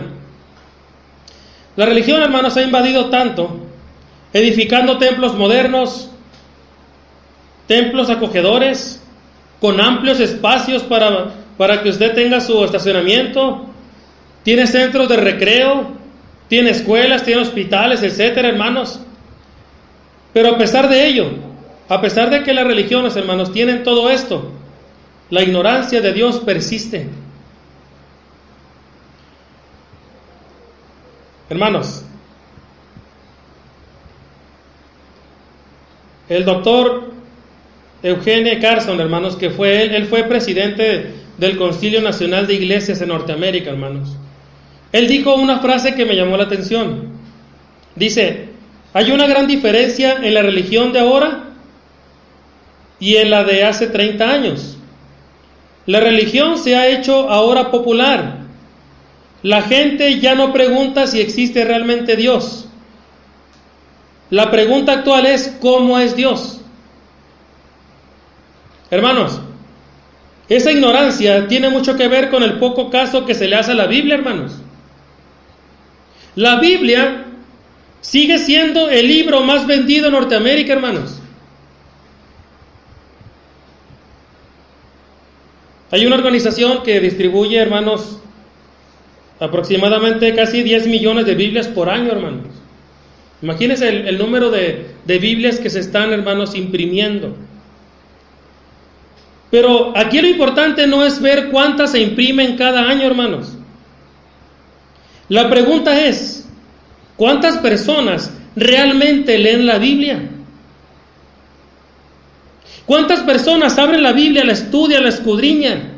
La religión, hermanos, ha invadido tanto, edificando templos modernos, templos acogedores, con amplios espacios para que usted tenga su estacionamiento, tiene centros de recreo, tiene escuelas, tiene hospitales, etcétera, hermanos. Pero a pesar de ello, a pesar de que las religiones, hermanos, tienen todo esto, la ignorancia de Dios persiste. Hermanos, el doctor Eugene Carson, hermanos, que él fue presidente del Concilio Nacional de Iglesias en Norteamérica, hermanos. Él dijo una frase que me llamó la atención. Dice: hay una gran diferencia en la religión de ahora y en la de hace 30 años. La religión se ha hecho ahora popular. La gente ya no pregunta si existe realmente Dios. La pregunta actual es: ¿cómo es Dios? Hermanos, esa ignorancia tiene mucho que ver con el poco caso que se le hace a la Biblia, hermanos. La Biblia sigue siendo el libro más vendido en Norteamérica, hermanos. Hay una organización que distribuye, hermanos, aproximadamente casi 10 millones de Biblias por año, hermanos. Imagínense el número de Biblias que se están, hermanos, imprimiendo. Pero aquí lo importante no es ver cuántas se imprimen cada año, hermanos. La pregunta es: ¿cuántas personas realmente leen la Biblia? ¿Cuántas personas abren la Biblia, la estudian, la escudriñan?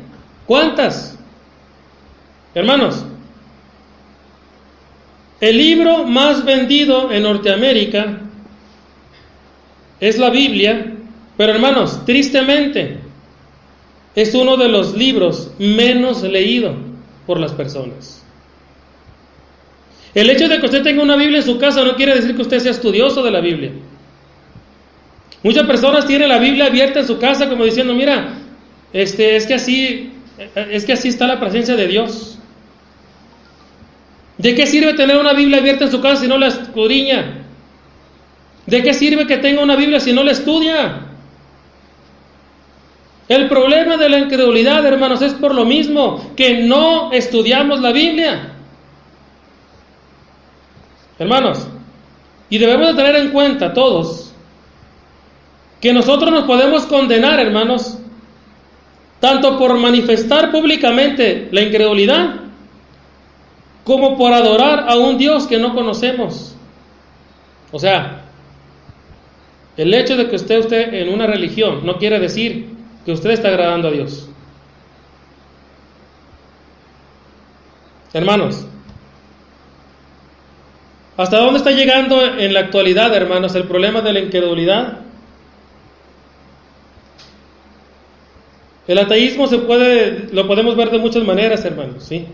¿Cuántas? Hermanos, el libro más vendido en Norteamérica es la Biblia, pero hermanos, tristemente, es uno de los libros menos leídos por las personas. El hecho de que usted tenga una Biblia en su casa no quiere decir que usted sea estudioso de la Biblia. Muchas personas tienen la Biblia abierta en su casa como diciendo: mira, es que así está la presencia de Dios. ¿De qué sirve tener una Biblia abierta en su casa si no la escudriña? ¿De qué sirve que tenga una Biblia si no la estudia? El problema de la incredulidad, hermanos, es por lo mismo que no estudiamos la Biblia. Hermanos, y debemos de tener en cuenta todos que nosotros nos podemos condenar, hermanos, tanto por manifestar públicamente la incredulidad como por adorar a un Dios que no conocemos. O sea, el hecho de que usted en una religión no quiere decir que usted está agradando a Dios. Hermanos, ¿hasta dónde está llegando en la actualidad, hermanos, el problema de la incredulidad? El ateísmo lo podemos ver de muchas maneras, hermanos, ¿sí?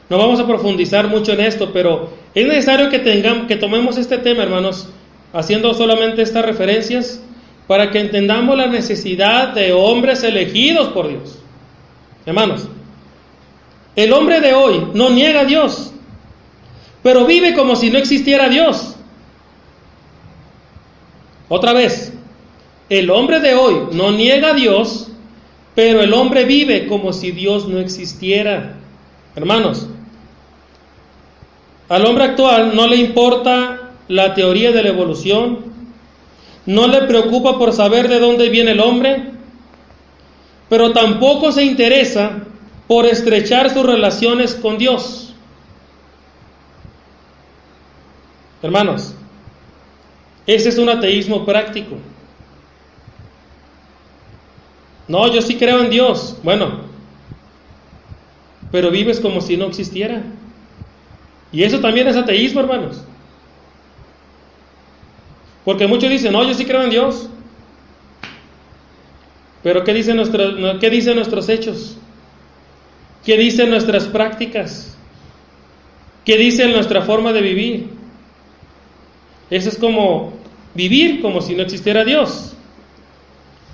No vamos a profundizar mucho en esto, pero es necesario que tomemos este tema, hermanos, haciendo solamente estas referencias para que entendamos la necesidad de hombres elegidos por Dios. Hermanos, el hombre de hoy no niega a Dios, pero vive como si no existiera Dios. Otra vez, el hombre de hoy no niega a Dios, pero el hombre vive como si Dios no existiera. Hermanos, al hombre actual no le importa la teoría de la evolución, no le preocupa por saber de dónde viene el hombre, pero tampoco se interesa por estrechar sus relaciones con Dios. Hermanos, ese es un ateísmo práctico. No, yo sí creo en Dios. Bueno, pero vives como si no existiera. Y eso también es ateísmo, hermanos. Porque muchos dicen, no, yo sí creo en Dios. Pero ¿qué dicen nuestros hechos? ¿Qué dicen nuestras prácticas? ¿Qué dice nuestra forma de vivir? Eso es como vivir como si no existiera Dios.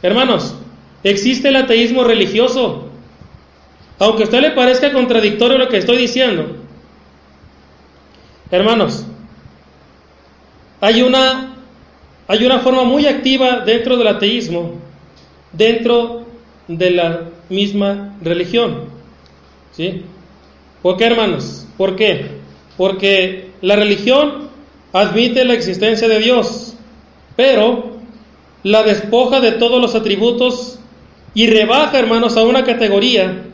Hermanos, existe el ateísmo religioso. Aunque a usted le parezca contradictorio lo que estoy diciendo, hermanos, hay una forma muy activa dentro del ateísmo, dentro de la misma religión. ¿Sí? ¿Por qué, hermanos? ¿Por qué? Porque la religión admite la existencia de Dios, pero la despoja de todos los atributos y rebaja, hermanos, a una categoría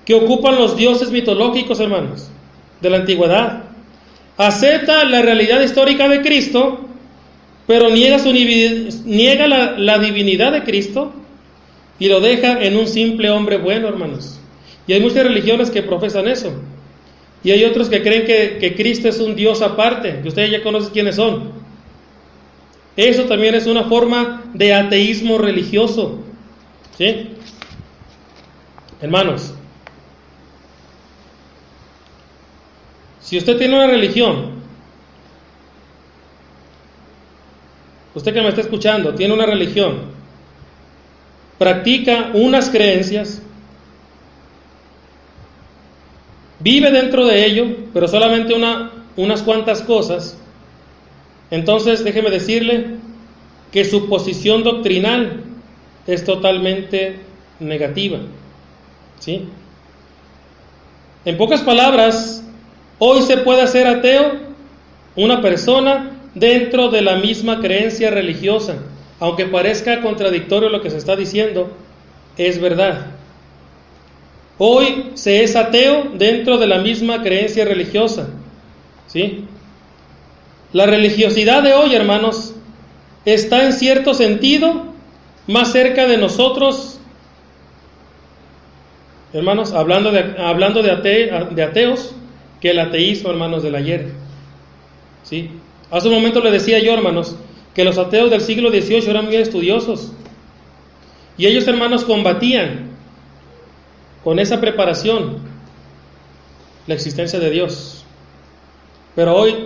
que ocupan los dioses mitológicos, hermanos, de la antigüedad. Acepta la realidad histórica de Cristo, pero niega la divinidad de Cristo y lo deja en un simple hombre bueno, hermanos. Y hay muchas religiones que profesan eso. Y hay otros que creen que Cristo es un Dios aparte, que ustedes ya conocen quiénes son. Eso también es una forma de ateísmo religioso. ¿Sí? Hermanos, si usted tiene una religión, usted que me está escuchando, tiene una religión, practica unas creencias, vive dentro de ello, pero solamente unas cuantas cosas, entonces déjeme decirle que su posición doctrinal es totalmente negativa. ¿Sí? En pocas palabras, hoy se puede hacer ateo una persona dentro de la misma creencia religiosa. Aunque parezca contradictorio lo que se está diciendo, es verdad. Hoy se es ateo dentro de la misma creencia religiosa. ¿Sí? La religiosidad de hoy, hermanos, está en cierto sentido más cerca de nosotros, hermanos, hablando de ateos, que el ateísmo, hermanos, del ayer. ¿Sí? Hace un momento le decía yo, hermanos, que los ateos del siglo XVIII eran muy estudiosos. Y ellos, hermanos, combatían con esa preparación la existencia de Dios. Pero hoy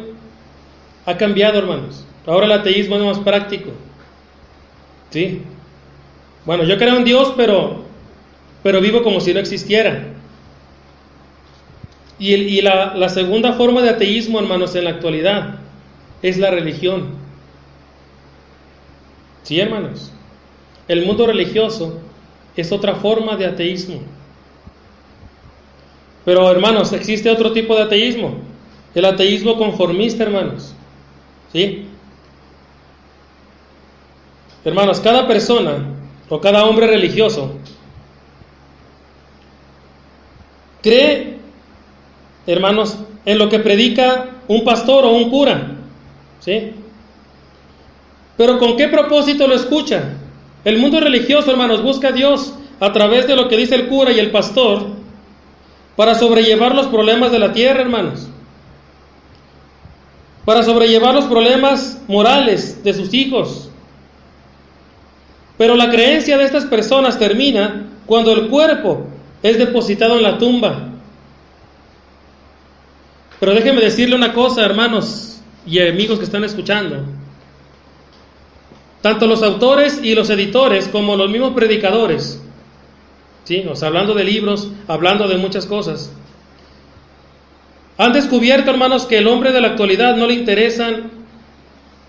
ha cambiado, hermanos. Ahora el ateísmo es más práctico. ¿Sí? Bueno, yo creo en Dios, pero vivo como si no existiera. Y la segunda forma de ateísmo, hermanos, en la actualidad es la religión. Sí, hermanos. El mundo religioso es otra forma de ateísmo. Pero, hermanos, existe otro tipo de ateísmo. El ateísmo conformista, hermanos. ¿Sí? Hermanos, cada persona o cada hombre religioso cree, hermanos, en lo que predica un pastor o un cura. ¿Sí? Pero ¿con qué propósito lo escucha? El mundo religioso, hermanos, busca a Dios a través de lo que dice el cura y el pastor para sobrellevar los problemas de la tierra, hermanos. Para sobrellevar los problemas morales de sus hijos. Pero la creencia de estas personas termina cuando el cuerpo es depositado en la tumba. Pero déjenme decirle una cosa, hermanos y amigos que están escuchando. Tanto los autores y los editores como los mismos predicadores, ¿sí? O sea, hablando de libros, hablando de muchas cosas, han descubierto, hermanos, que al hombre de la actualidad no le interesan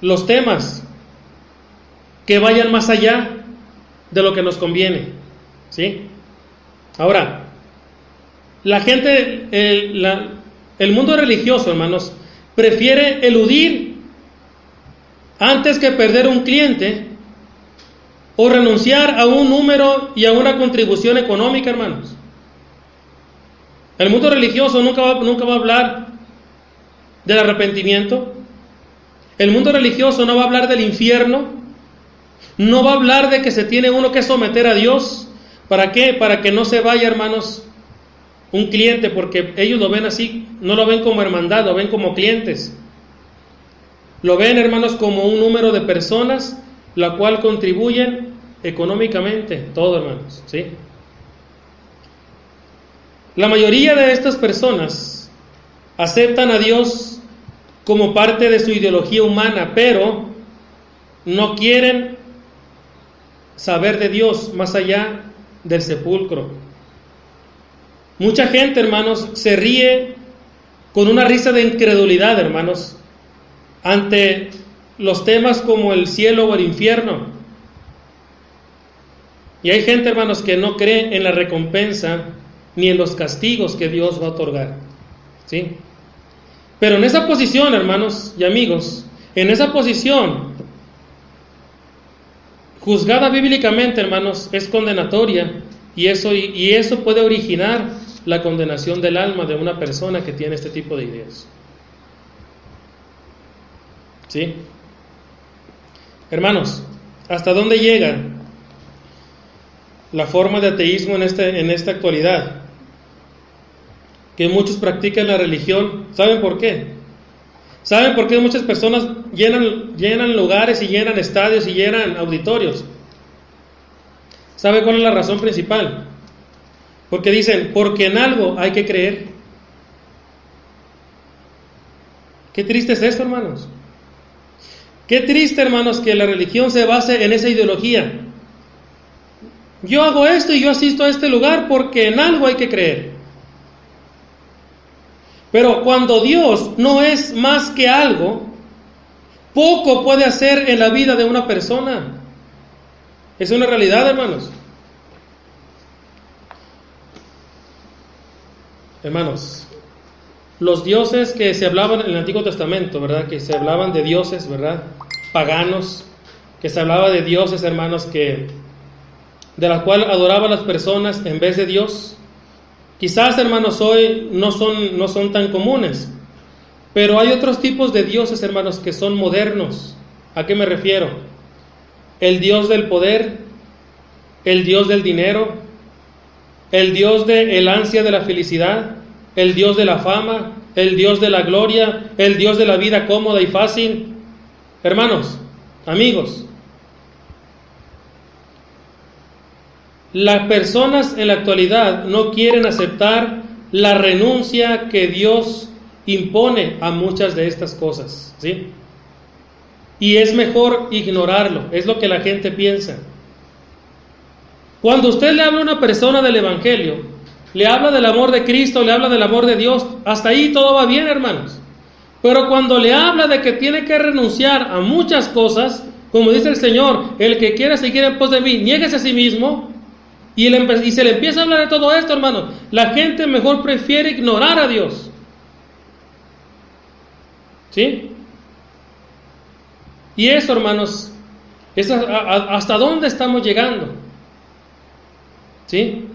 los temas que vayan más allá de lo que nos conviene. ¿Sí? Ahora, la gente, el mundo religioso, hermanos, prefiere eludir antes que perder un cliente o renunciar a un número y a una contribución económica, hermanos. El mundo religioso nunca va a hablar del arrepentimiento. El mundo religioso no va a hablar del infierno. No va a hablar de que se tiene uno que someter a Dios. ¿Para qué? Para que no se vaya, hermanos, un cliente, porque ellos lo ven así, no lo ven como hermandad, lo ven como clientes. Lo ven, hermanos, como un número de personas, la cual contribuyen económicamente, todo, hermanos, ¿sí? La mayoría de estas personas aceptan a Dios como parte de su ideología humana, pero no quieren saber de Dios más allá del sepulcro. Mucha gente, hermanos, se ríe con una risa de incredulidad, hermanos, ante los temas como el cielo o el infierno. Y hay gente, hermanos, que no cree en la recompensa ni en los castigos que Dios va a otorgar, ¿sí? Pero en esa posición, hermanos y amigos, en esa posición, juzgada bíblicamente, hermanos, es condenatoria, y eso puede originar la condenación del alma de una persona que tiene este tipo de ideas, ¿sí? Hermanos, ¿hasta dónde llega la forma de ateísmo en esta actualidad? Que muchos practican la religión. ¿Saben por qué? ¿Saben por qué muchas personas llenan lugares y llenan estadios y llenan auditorios? ¿Saben cuál es la razón principal? Porque dicen, porque en algo hay que creer. Qué triste es esto, hermanos. Qué triste, hermanos, que la religión se base en esa ideología. Yo hago esto y yo asisto a este lugar porque en algo hay que creer. Pero cuando Dios no es más que algo, poco puede hacer en la vida de una persona. Es una realidad, hermanos. Hermanos, los dioses que se hablaban en el Antiguo Testamento, ¿verdad? Que se hablaban de dioses, ¿verdad? Paganos, que se hablaba de dioses, hermanos, de la cual adoraban las personas en vez de Dios. Quizás, hermanos, hoy no son tan comunes, pero hay otros tipos de dioses, hermanos, que son modernos. ¿A qué me refiero? El dios del poder, el dios del dinero, el dios del ansia de la felicidad, el dios de la fama, el dios de la gloria, el dios de la vida cómoda y fácil. Hermanos, amigos, las personas en la actualidad no quieren aceptar la renuncia que Dios impone a muchas de estas cosas, ¿sí? Y es mejor ignorarlo, es lo que la gente piensa. Cuando usted le habla a una persona del Evangelio, le habla del amor de Cristo, le habla del amor de Dios, hasta ahí todo va bien, hermanos. Pero cuando le habla de que tiene que renunciar a muchas cosas, como dice el Señor, el que quiera seguir en pos de mí, niéguese a sí mismo, y se le empieza a hablar de todo esto, hermanos, la gente mejor prefiere ignorar a Dios, ¿sí? Y eso, hermanos, es hasta dónde estamos llegando, ¿sí?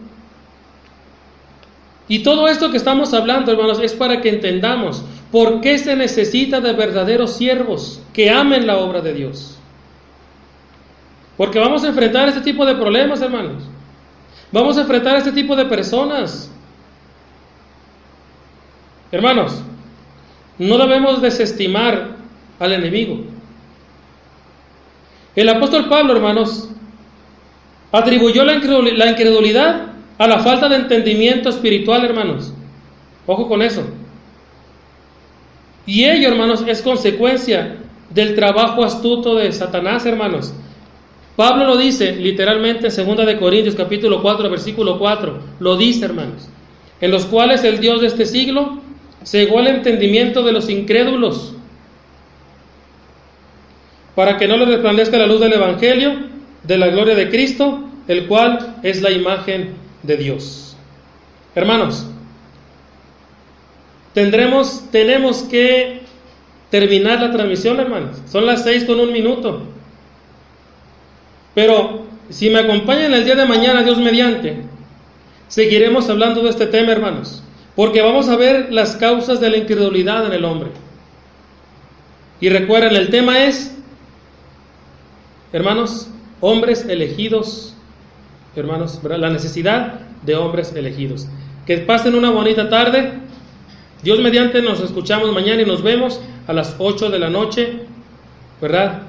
Y todo esto que estamos hablando, hermanos, es para que entendamos por qué se necesita de verdaderos siervos que amen la obra de Dios. Porque vamos a enfrentar este tipo de problemas, hermanos. Vamos a enfrentar a este tipo de personas. Hermanos, no debemos desestimar al enemigo. El apóstol Pablo, hermanos, atribuyó la incredulidad a la falta de entendimiento espiritual, hermanos. Ojo con eso. Y ello, hermanos, es consecuencia del trabajo astuto de Satanás, hermanos. Pablo lo dice literalmente en 2 de Corintios capítulo 4, versículo 4. Lo dice, hermanos. En los cuales el Dios de este siglo cegó el entendimiento de los incrédulos, para que no les resplandezca la luz del Evangelio, de la gloria de Cristo, el cual es la imagen de Dios. Hermanos, tenemos que terminar la transmisión, hermanos. Son las 6:01. Pero si me acompañan el día de mañana, Dios mediante, seguiremos hablando de este tema, hermanos, porque vamos a ver las causas de la incredulidad en el hombre. Y recuerden, el tema es, hermanos, hombres elegidos, hermanos, ¿verdad? La necesidad de hombres elegidos. Que pasen una bonita tarde. Dios mediante, nos escuchamos mañana y nos vemos a las 8 de la noche, ¿verdad?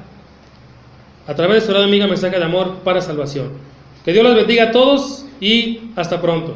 A través de su radio amiga Mensaje de Amor para Salvación. Que Dios los bendiga a todos y hasta pronto.